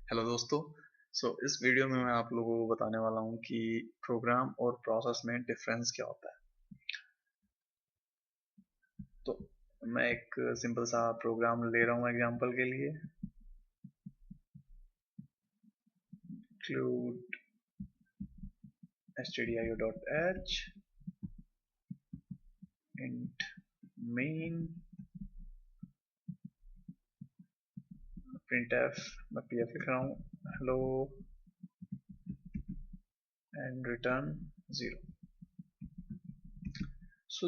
Hello दोस्तों। इस video में मैं आप लोगों को बताने वाला हूँ कि प्रोग्राम और प्रोसेस में डिफरेंस क्या होता है। तो मैं एक सिंपल सा प्रोग्राम ले रहा हूँ एग्जांपल के लिए। include stdio.h int main printf, मैं pf लिख रहा हूँ, hello and return 0।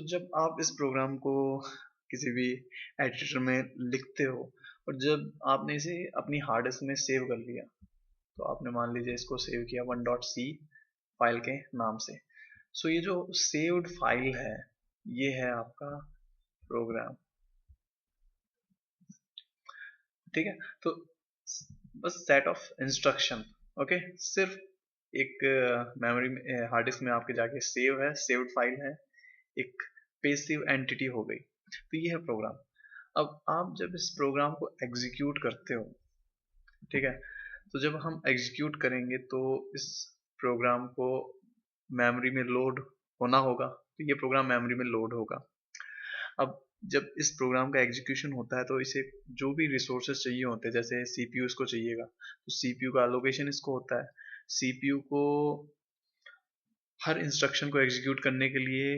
जब आप इस प्रोग्राम को किसी भी एडिटर में लिखते हो और जब आपने इसे अपनी हार्ड डिस्क में सेव कर लिया, तो आपने मान लीजिए इसको सेव किया 1.c फाइल के नाम से। ये जो सेव्ड फाइल है, ये है आपका प्रोग्राम। ठीक है, तो बस सेट ऑफ इंस्ट्रक्शन। ओके, सिर्फ एक मेमोरी में, हार्ड डिस्क में आपके जाके सेव है, सेव्ड फाइल है, एक पेसिव एंटिटी हो गई। तो ये है प्रोग्राम। अब आप जब इस प्रोग्राम को एग्जीक्यूट करते हो, ठीक है, तो जब हम एग्जीक्यूट करेंगे तो इस प्रोग्राम को मेमोरी में लोड होना होगा, तो ये प्रोग्राम मेमोरी में लोड होगा। अब जब इस प्रोग्राम का एग्जीक्यूशन होता है तो इसे जो भी रिसोर्सेज चाहिए होते हैं, जैसे सीपीयू इसको चाहिएगा तो सीपीयू का एलोकेशन इसको होता है। सीपीयू को हर इंस्ट्रक्शन को एग्जीक्यूट करने के लिए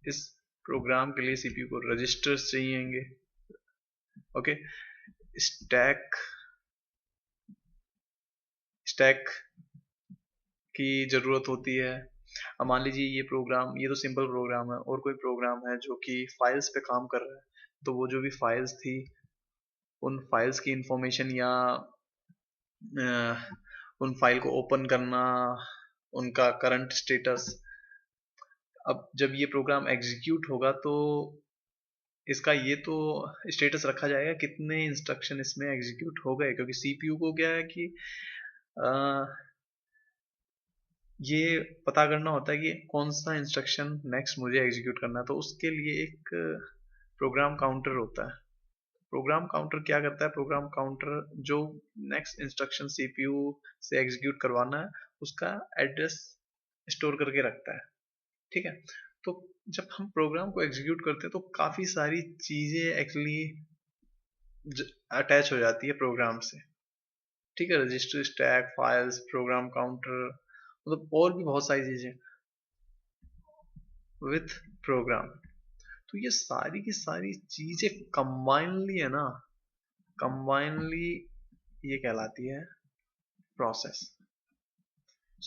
इस प्रोग्राम के लिए सीपीयू को रजिस्टर्स चाहिएंगे। ओके, स्टैक स्टैक की जरूरत होती है। अब मान लीजिए ये तो सिंपल प्रोग्राम है, और कोई प्रोग्राम है जो कि फाइल्स पे काम कर रहा है, तो वो जो भी फाइल्स थी उन फाइल्स की इंफॉर्मेशन या उन फाइल को ओपन करना, उनका करंट स्टेटस। अब जब ये प्रोग्राम एग्जीक्यूट होगा तो इसका ये तो स्टेटस रखा जाएगा कितने इंस्ट्रक्शन इसमें एग्जीक्यूट हो गए, क्योंकि सीपीयू को क्या है कि ये पता करना होता है कि कौन सा इंस्ट्रक्शन नेक्स्ट मुझे एग्जीक्यूट करना है। तो उसके लिए एक प्रोग्राम काउंटर होता है। प्रोग्राम काउंटर क्या करता है? प्रोग्राम काउंटर जो नेक्स्ट इंस्ट्रक्शन सीपीयू से एग्जीक्यूट करवाना है उसका एड्रेस स्टोर करके रखता है। ठीक है, तो जब हम प्रोग्राम को एग्जीक्यूट करते हैं तो काफी सारी चीजें एक्चुअली अटैच हो जाती है प्रोग्राम से। ठीक है, register, stack, files, program counter, मतलब और भी बहुत सारी चीजें विथ प्रोग्राम। तो ये सारी की सारी चीजें कंबाइनली है ना, कंबाइनली ये कहलाती है प्रोसेस।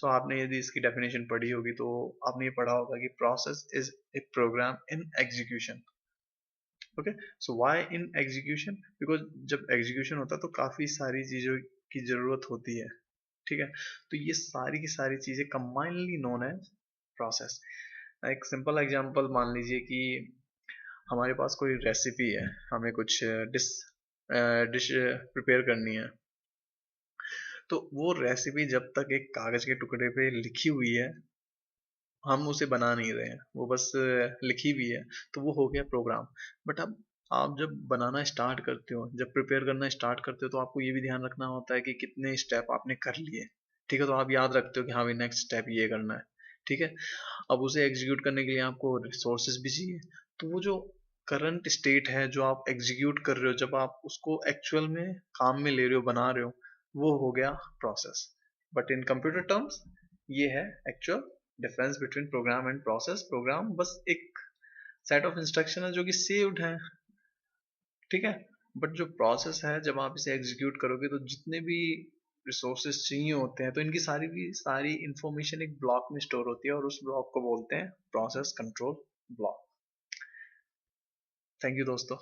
आपने यदि इसकी डेफिनेशन पढ़ी होगी तो आपने ये पढ़ा होगा कि process is a program in execution. Okay, why in execution? Because जब एग्जीक्यूशन होता है तो काफी सारी चीजों की जरूरत होती है। ठीक है, तो ये सारी की सारी चीजें कंबाइनली नोन एज प्रोसेस। एक सिंपल एग्जांपल मान लीजिए कि हमारे पास कोई रेसिपी है, हमें कुछ डिश डिश प्रिपेयर करनी है। तो वो रेसिपी जब तक एक कागज के टुकड़े पे लिखी हुई है, हम उसे बना नहीं रहे हैं, वो बस लिखी हुई है, तो वो हो गया प्रोग्राम। बट अब आप जब बनाना स्टार्ट करते हो, जब प्रिपेयर करना स्टार्ट करते हो, तो आपको ये भी ध्यान रखना होता है कि कितने स्टेप आपने कर लिए। ठीक है, तो आप याद रखते हो कि हाँ भाई नेक्स्ट स्टेप ये करना है। ठीक है, अब उसे एग्जीक्यूट करने के लिए आपको रिसोर्सेज भी चाहिए। तो वो जो करंट स्टेट है जो आप एग्जीक्यूट कर रहे हो, जब आप उसको एक्चुअल में काम में ले रहे हो, बना रहे हो, वो हो गया process. But in computer terms ये है actual difference between program and process. Program बस एक सेट ऑफ इंस्ट्रक्शन है जो कि सेव्ड है। ठीक है, बट जो प्रोसेस है, जब आप इसे एग्जीक्यूट करोगे तो जितने भी रिसोर्सेज चाहिए होते हैं, तो इनकी सारी की सारी इंफॉर्मेशन एक ब्लॉक में स्टोर होती है, और उस ब्लॉक को बोलते हैं process control block. Thank you दोस्तों।